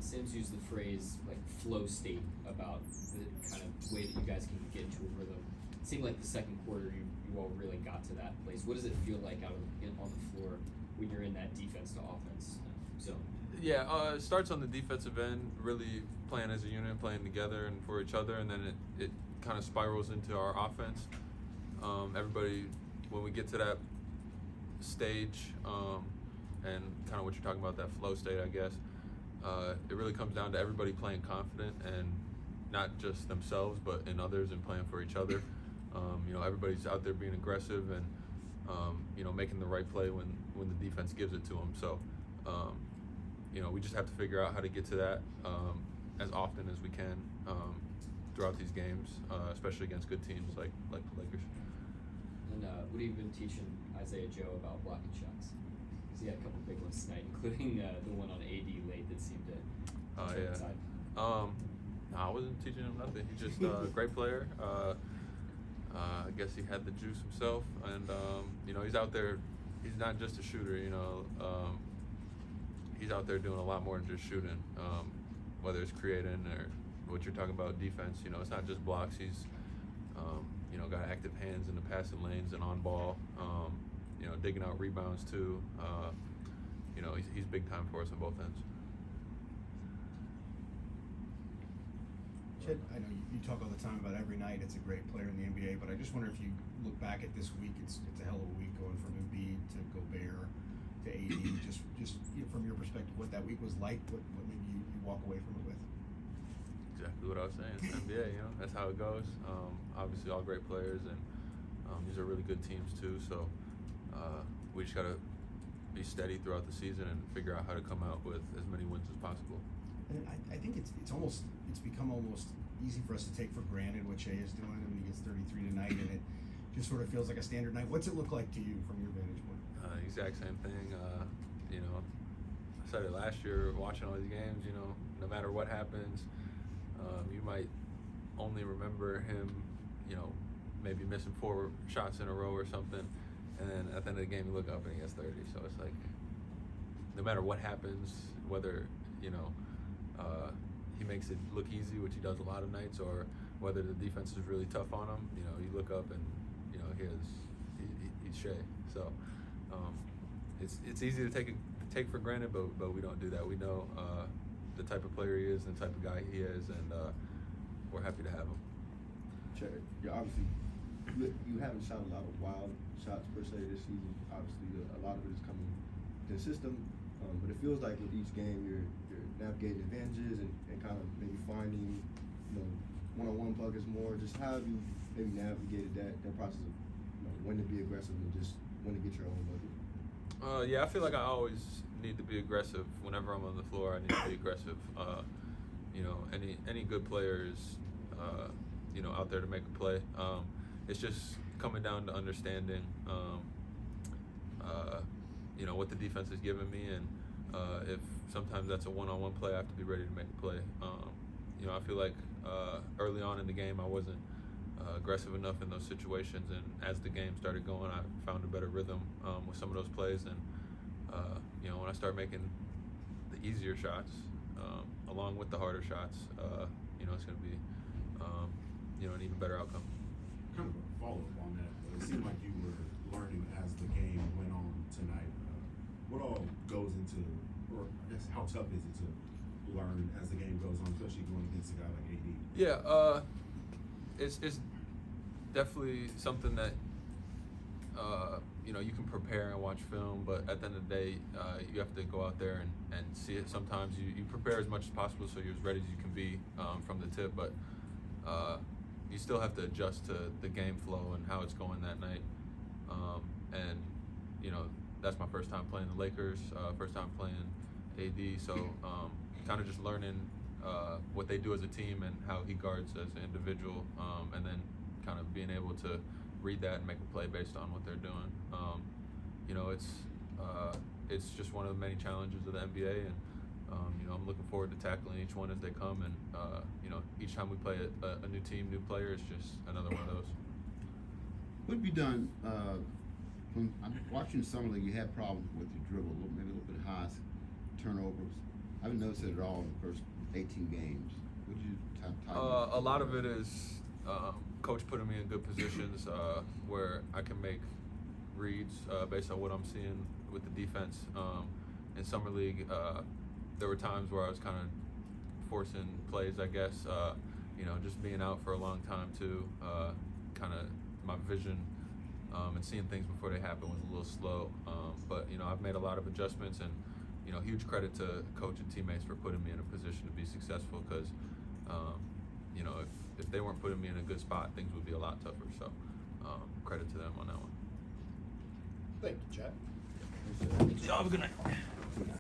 Sims used the phrase like flow state about the kind of way that you guys can get into a rhythm. It seemed like the second quarter you all really got to that place. What does it feel like on the floor when you're in that defense to offense zone? Yeah, it starts on the defensive end, really playing as a unit, playing together and for each other, and then it kind of spirals into our offense. Everybody, when we get to that stage, and kind of what you're talking about, that flow state, I guess, it really comes down to everybody playing confident and not just themselves, but in others and playing for each other. Everybody's out there being aggressive and, making the right play when the defense gives it to them. So, we just have to figure out how to get to that as often as we can throughout these games, especially against good teams like the Lakers. And what have you been teaching Isaiah Joe about blocking shots? Because he had a couple big ones tonight, including the one on AD late that seemed to turn inside. I wasn't teaching him nothing. He's just a great player. I guess he had the juice himself, and he's out there. He's not just a shooter. He's out there doing a lot more than just shooting. Whether it's creating or what you're talking about, defense. It's not just blocks. He's got active hands in the passing lanes and on ball. Digging out rebounds too. He's big time for us on both ends. Chet, I know you talk all the time about every night it's a great player in the NBA, but I just wonder if you look back at this week, it's a hell of a week going from Embiid to Gobert to AD. just from your perspective, what that week was like, what maybe you walk away from it with. Exactly what I was saying. It's the NBA, that's how it goes. Obviously, all great players, and these are really good teams too. So we just gotta be steady throughout the season and figure out how to come out with as many wins as possible. And I think it's become almost easy for us to take for granted what Shea is doing. I mean, he gets 33 tonight, and it just sort of feels like a standard night. What's it look like to you from your vantage point? Exact same thing. I said it last year watching all these games. No matter what happens, you might only remember him, maybe missing 4 shots in a row or something, and then at the end of the game you look up and he gets 30. So it's like, no matter what happens, whether he makes it look easy, which he does a lot of nights, or whether the defense is really tough on him, you look up and he's Shea. So it's easy to take for granted, but we don't do that. We know the type of player he is and the type of guy he is, and we're happy to have him. Chet, obviously you haven't shot a lot of wild shots per se this season. Obviously, a lot of it is coming to the system, but it feels like with each game you're navigating advantages and kind of maybe finding one-on-one buckets more. Just how have you maybe navigated that process of when to be aggressive and just when to get your own bucket? I feel like I always need to be aggressive. Whenever I'm on the floor, I need to be aggressive. Any good players, out there to make a play. It's just coming down to understanding, what the defense is giving me, and if sometimes that's a one-on-one play, I have to be ready to make a play. I feel like early on in the game, I wasn't aggressive enough in those situations, and as the game started going, I found a better rhythm with some of those plays, and when I start making the easier shots along with the harder shots, it's going to be an even better outcome. Kind of a follow-up on that, it seemed like you were learning as the game went on tonight. What all goes into, or I guess how tough is it to learn as the game goes on, especially going against a guy like AD? Yeah, it's definitely something that you can prepare and watch film, but at the end of the day, you have to go out there and see it. Sometimes you prepare as much as possible so you're as ready as you can be from the tip, but you still have to adjust to the game flow and how it's going that night. And that's my first time playing the Lakers, first time playing AD, so kind of just learning what they do as a team and how he guards as an individual, and then kind of being able to read that and make a play based on what they're doing. It's just one of the many challenges of the NBA, and I'm looking forward to tackling each one as they come, and each time we play a new team, new player, it's just another one of those. What have you done when I'm watching Summer League? You had problems with your dribble, maybe a little bit high turnovers. I haven't noticed it at all in the first 18 games. Would you tie A lot of it is coach putting me in good positions where I can make reads based on what I'm seeing with the defense. In summer league, there were times where I was kind of forcing plays, I guess. Just being out for a long time too, kind of my vision and seeing things before they happen was a little slow. But I've made a lot of adjustments, and huge credit to coach and teammates for putting me in a position to be successful. Because if they weren't putting me in a good spot, things would be a lot tougher. So credit to them on that one. Thank you, Chet. Y'all have a good night.